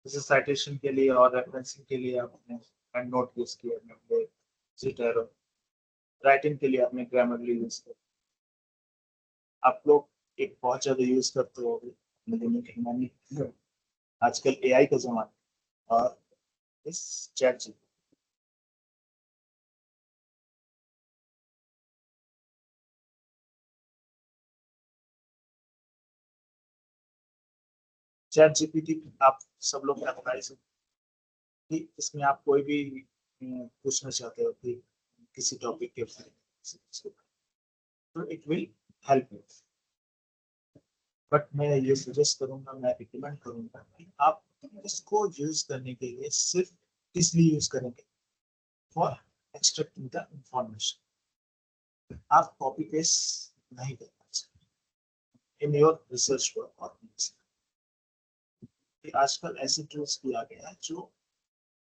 जैसे साइटेशन के लिए और रेफरेंसिंग के लिए आपने एंड नोट यूज किया, जिटर, राइटिंग के लिए आपने ग्रामरली यूज किया, आप लोग एक बहुत ज्यादा यूज करते हो आजकल एआई का जमाना, और इस चैट जी, चैट जीपीटी आप सब लोग अप्लाई कि इसमें आप कोई भी पूछना चाहते हो कि किसी टॉपिक के बारे में, तो it will help you. But मैं ये सजेस्ट करूंगा, मैं रिकमेंड करूंगा कि आप इसको यूज करने के लिए सिर्फ इसलिए यूज करेंगे फॉर एक्सट्रैक्टिंग द इंफॉर्मेशन, आप कॉपी पेस्ट नहीं करना चाहिए इन योर रिसर्च वर्क और आजकल ऐसे टूल्स भी आ गए हैं जो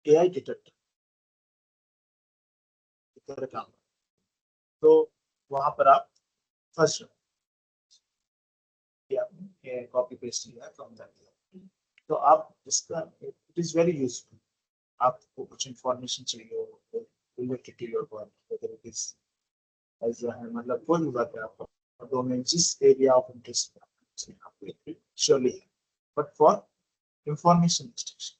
एआई डिटेक्ट कर काम, तो वहां पर आप फर्स्ट कॉपी पेस्ट किया फ्रॉम दैट, तो आप इसका इट इज वेरी यूजफुल, आपको कुछ इंफॉर्मेशन चाहिए हो related to your work, whether it is as मतलब कोई भी बात है आपको डोमेन जिस एरिया ऑफ इंटरेस्ट में आपको surely, but for information extraction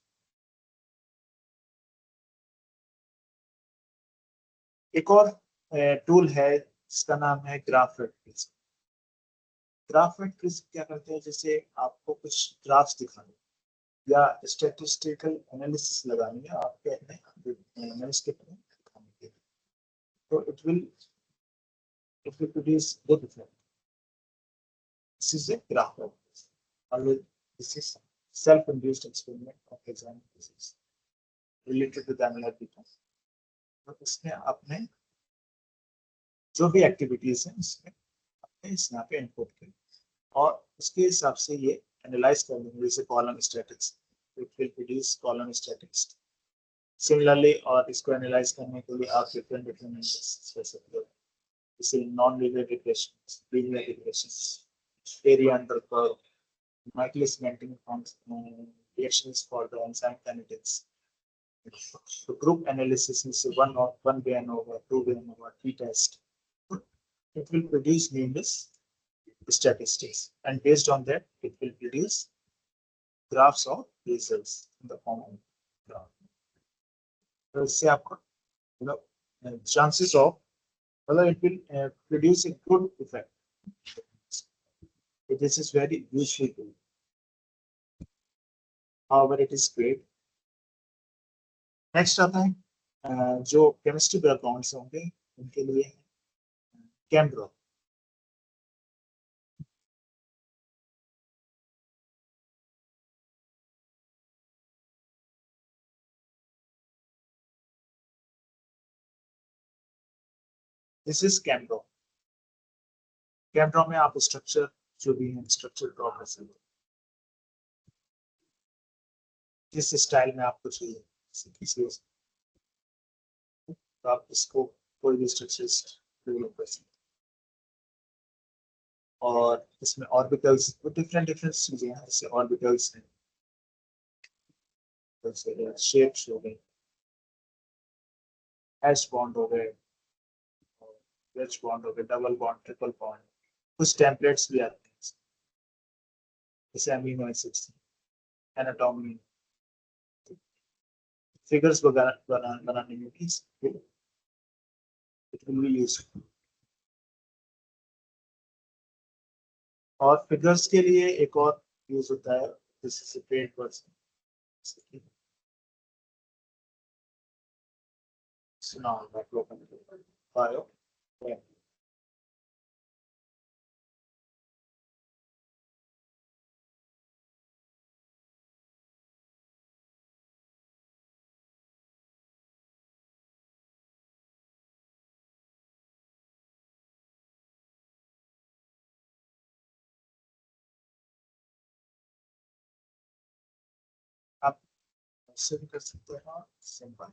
एक और टूल है जिसका नाम है ग्राफिक। ग्राफ एंड क्विज क्या करते हैं, जैसे आपको कुछ ग्राफ्स दिखाने या स्टैटिस्टिकल एनालिसिस लगानी है आपके अपने मैन्युस्क्रिप्ट में दिखाने के लिए, तो it will produce good effect, this is a graph and quiz, और this is self induced experiment of exam quizzes related to the analytical, तो इसमें आपने जो भी एक्टिविटीज हैं इसमें आपने इस यहाँ पे इनपुट की और उसके हिसाब से ये एनालाइज कर लेंगे, जैसे column statics, it will produce column statics similarly, और इसको एनालाइज करने के लिए आप डिफरेंट डिफरेंट कर सकते हो, जैसे non linear regressions, linear regressions, area under curve, Michaelis Menten reactions for the enzyme kinetics. So group analysis is one way ANOVA, two way ANOVA, t-test. It will produce numerous statistics, and based on that, it will produce graphs of results in the form of graph. तो इससे आपको मतलब chances of मतलब it will produce a good effect. This is very useful tool. However, it is great. Next आता है जो chemistry background से होंगे उनके लिए कैमड्रॉ। This is कैमड्रॉ। कैमड्रॉ में आप स्ट्रक्चर जो भी है स्ट्रक्चर ड्रॉ कर सकते हो जिस स्टाइल में आपको चाहिए, किसी तो आप इसको कोई भी स्ट्रक्चर डेवलप कर सकते और इसमें ऑर्बिटल्स डिफरेंट डिफरेंट चीजें हैं, जैसे ऑर्बिटल्स हैं, जैसे शेप्स हो गए, एस बॉन्ड हो गए, एच बॉन्ड हो गए, डबल बॉन्ड, ट्रिपल बॉन्ड, कुछ टेम्पलेट्स भी आते हैं जैसे अमीनो एसिड्स, एनाटॉमी, फिगर्स वगैरह बनाने में भी इट विल बी यूजफुल। और फिगर्स के लिए एक और यूज होता है, this is a paid person now that open bio. आप ऐसे भी कर सकते हैं, सिंपल।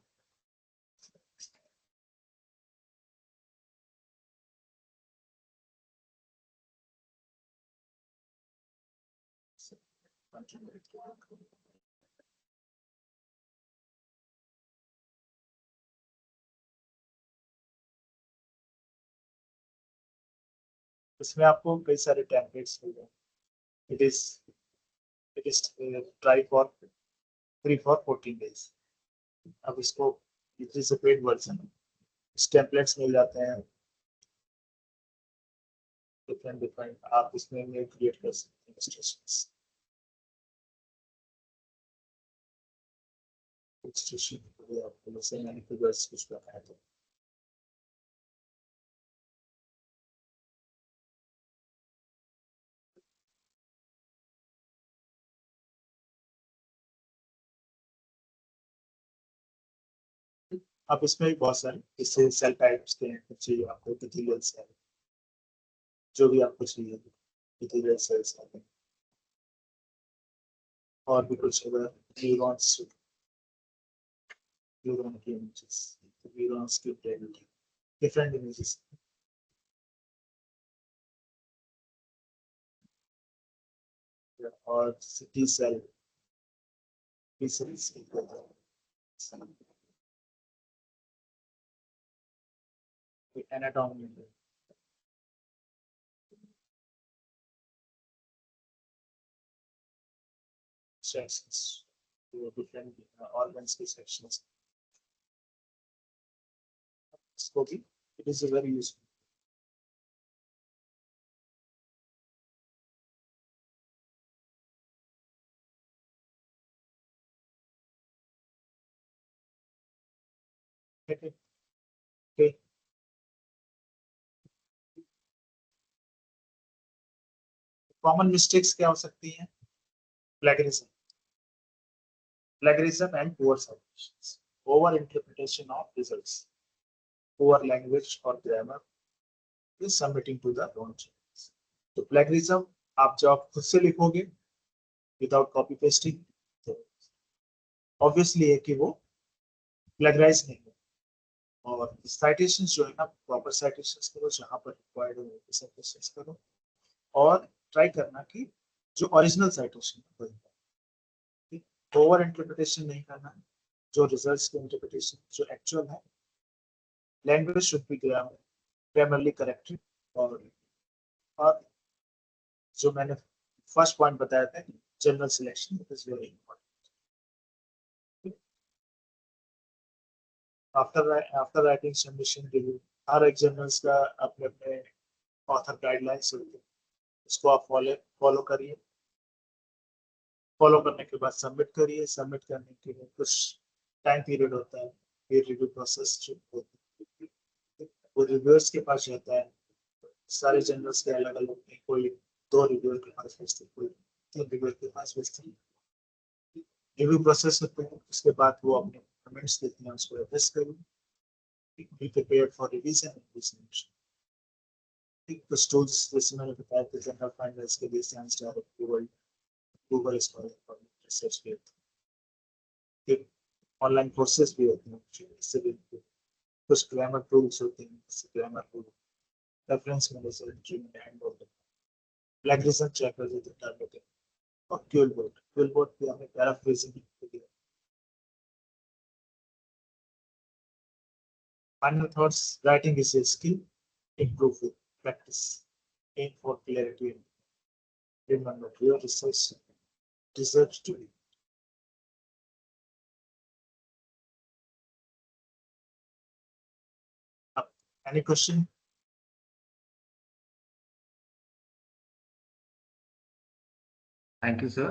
इसमें आपको कई सारे टेम्पलेट्स मिल गए। It is it is try for free for 14 days। अब इसको it is a paid version, templates मिल जाते हैं डिफरेंट डिफरेंट, आप इसमें मेल क्रिएट कर सकते हैं illustrations। illustration के लिए आपको जैसे मैंने फिगर्स कुछ बनाया था, आप इसमें भी बहुत सारे जैसे सेल टाइप्स के हैं, कुछ चाहिए आपको एपिथेलियल सेल, जो भी आपको चाहिए एपिथेलियल सेल्स हैं, और भी कुछ अगर न्यूरॉन्स, न्यूरॉन की इमेजेस, न्यूरॉन्स की डिफरेंट इमेजेस, और T cell, T cells anatomy, sections, different organs की sections, इसको भी it is a very useful। Okay, okay। Common mistakes क्या हो सकती हैं? Plagiarism, plagiarism and poor submissions, over interpretation of results, poor language or grammar is submitting to the wrong channels। तो plagiarism आप जब आप खुद से लिखोगे विदाउट कॉपी पेस्टिंग, तो ऑब्वियसली है कि वो प्लेगराइज नहीं है। और साइटेशंस जो है ना, प्रॉपर साइटेशंस करो, जहां पर रिक्वायर्ड हो साइटेशंस करो, और ट्राई करना कि जो ओरिजिनल साइटेशन है वही, ओवर इंटरप्रिटेशन नहीं करना, जो रिजल्ट्स की इंटरप्रिटेशन जो एक्चुअल है, language should be grammarly corrected, और जो मैंने फर्स्ट पॉइंट बताया था, journal selection is very important. After writing submission review, हर एक जर्नल्स का अपने अपने ऑथर गाइडलाइंस होती है, इसको आप फॉलो करिए, फॉलो करने के बाद सबमिट करिए, सबमिट करने के लिए कुछ टाइम पीरियड होता है, फिर रिव्यू प्रोसेस जो होता है वो रिव्यूअर्स के पास रहता है। सारे जर्नल्स के अलग अलग हैं, कोई 2 रिव्यूअर के पास भेजते, कोई 3 रिव्यूअर के पास भेजते हैं, रिव्यू प्रोसेस होते हैं, उसके बाद वो अपने कमेंट्स देते हैं, उसको एड्रेस करिए, be prepared for revision and submission. कुछ टूल्स जैसे मैंने बताया कि जनरल फाइंडर्स के लिए science direct Google scholar for research के, फिर ऑनलाइन कोर्सेज भी होते हैं, इससे भी कुछ ग्रामर टूल्स होते हैं, जैसे grammar tool, reference manager, and plagiarism check कर देते हैं टर्म और क्यूल बोर्ड पे हमें पैराफ्रेजिंग दिया। Final thoughts, writing is a skill, improve with practice, aim for clarity and remember your research deserves to be. Any question? Thank you, sir.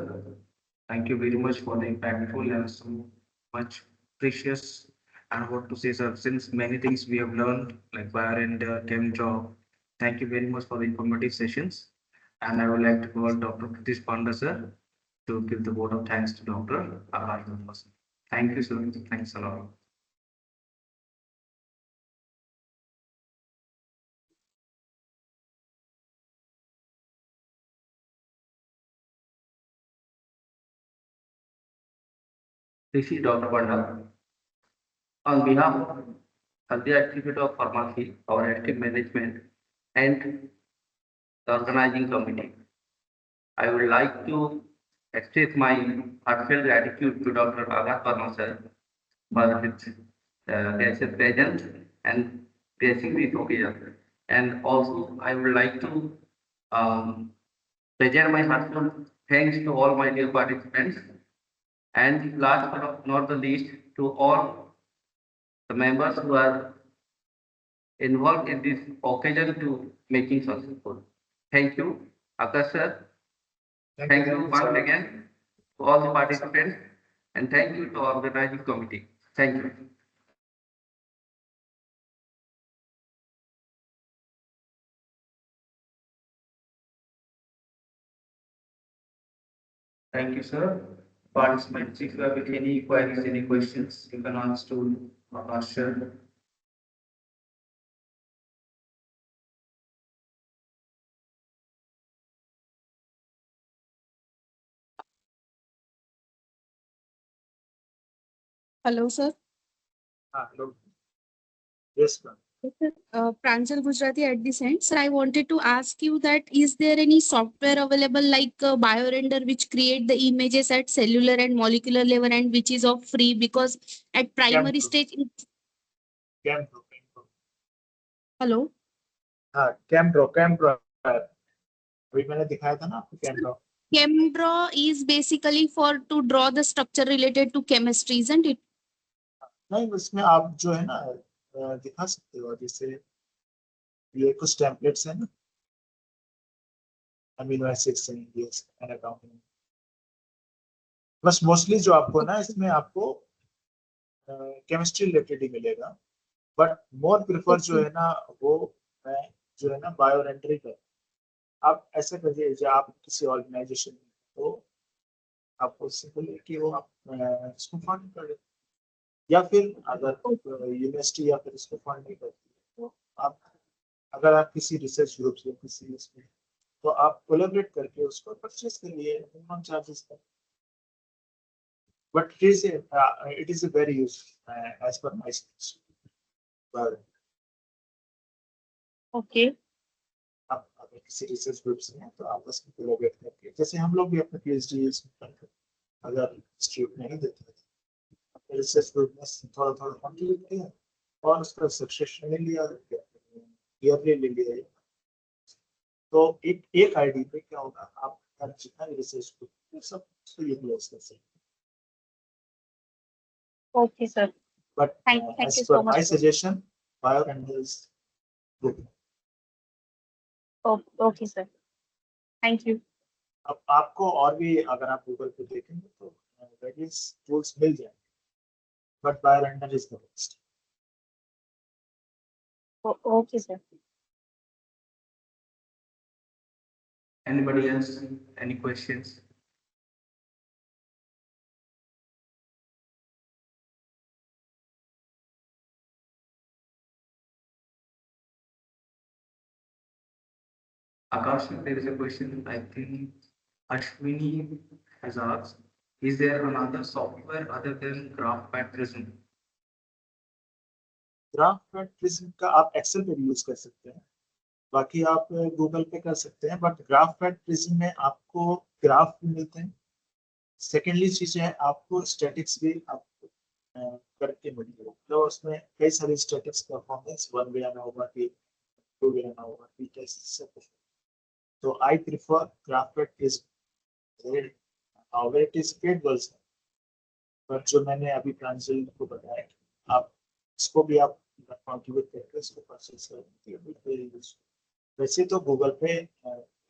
Thank you very much for the impactful and so much precious. And what to say, sir, since many things we have learned, like biorender, ChemDraw, thank you very much for the informative sessions. And I would like to call Dr. Pritish Panda, sir, to give the vote of thanks to Dr. Akash Verma, sir. Thank you, sir. Thanks a lot. This is Dr. Panda. On behalf of Haldia Institute of Pharmacy, our active management, and the organizing committee, I would like to express my heartfelt gratitude to Dr. Akash Verma, sir, for his presence and gracing this occasion. And also, I would like to um, present my heartfelt thanks to all my dear participants, and last but not the least, to all the members who are involved in this occasion to making successful. Thank you, Akash sir. Thank you once again to all the participants, and thank you to organizing committee. Thank you. Thank you, sir. Participants, if you have any queries, any questions, you can ask to Akash sir. Hello, sir. Hello. Yes, ma'am. Pranjal Gujarati at this end. Sir, I wanted to ask you that is there any software available like BioRender which create the images at cellular and molecular level and which is of free because at primary ChemPro. stage. ChemPro. Hello. हाँ, ChemPro. अभी मैंने दिखाया था ना आपको ChemPro. ChemDraw is basically for to draw the structure related to chemistry, isn't it? नहीं, उसमें आप जो है ना दिखा सकते हो, जैसे ये कुछ टेम्पलेट्स हैं ना, अमीनो एसिड्स हैं, ये एनाटॉमी. बस मोस्टली जो आपको ना इसमें आपको केमिस्ट्री रिलेटेड ही मिलेगा, बट मोर प्रिफर जो है ना वो मैं जो है ना बायोरेंडरी कर. आप ऐसा करिए, जो आप किसी ऑर्गेनाइजेशन में तो आपको सिंपल कि वो आप इसको फंड कर, या फिर अगर यूनिवर्सिटी या फिर इसको फंड नहीं करती तो आप, अगर आप किसी रिसर्च ग्रुप से किसी इसमें, तो आप कोलैबोरेट करके उसको परचेज करिए मिनिमम चार्जेस पर. But it is a very useful as per my skills. Okay. आप अगर किसी रिसर्च ग्रुप से हैं तो आप उसमें कोलैबोरेट करके, जैसे हम लोग भी अपने पीएचडी अगर इंस्टीट्यूट नहीं देते रिसर्च ग्रुप में थोड़ा थोड़ा कंट्रीब्यूट किया और उसका सब्सक्रिप्शन ले लिया, ईयरली ले लिया, तो एक आईडी पे क्या होगा, आप हर जितना भी रिसर्च ग्रुप सब यूटिलाइज कर सकते. Okay, sir. But Thank as you पर so much, my sir. Suggestion BioRender is good. Okay, sir. Thank you. अब आपको और भी अगर आप गूगल पे देखेंगे तो वेरियस टूल्स मिल जाएंगे, but BioRender is the best. Okay, sir. Anybody else? Any questions? Akash, there is a question. I think Ashwini has asked, is there another software other than GraphPad Prism? Graph pad prism का आप Excel पे use कर सकते हैं. बाकी आप Google पे कर सकते हैं, बट ग्राफ पैड प्रिज्म में आपको ग्राफ भी मिलते हैं। सेकेंडली चीज है, आपको स्टैटिक्स भी आपको करके मिलेगा, तो उसमें कई सारे स्टैटिक्स परफॉर्मेंस, वन वे आना होगा कि टू वे आना होगा, पी टेस्ट सब कुछ। तो I prefer graph pad prism, how it is paid version, पर जो मैंने अभी प्रांजल को बताया, आप इसको भी आप कॉन्ट्रीब्यूट करके इसको परचेज कर सकते हैं। वैसे तो गूगल पे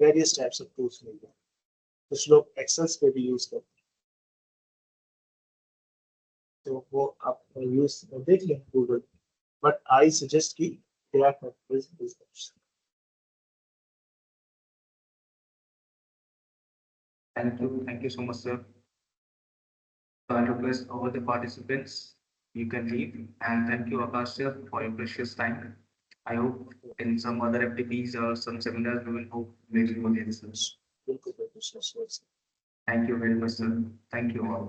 वेरियस टाइप्स ऑफ टूल्स मिल गए, कुछ लोग एक्सेल्स पे भी यूज करते हैं, तो वो आप यूज देख लें गूगल, बट आई सजेस्ट की graph pad is best. Thank you so much, sir. So I request all the participants, you can leave. And thank you, Akash, sir, for your precious time. I hope in some other FTPs or some seminars we will hope meet you again, sir. बिल्कुल बिल्कुल, Thank you very much, sir. Thank you all.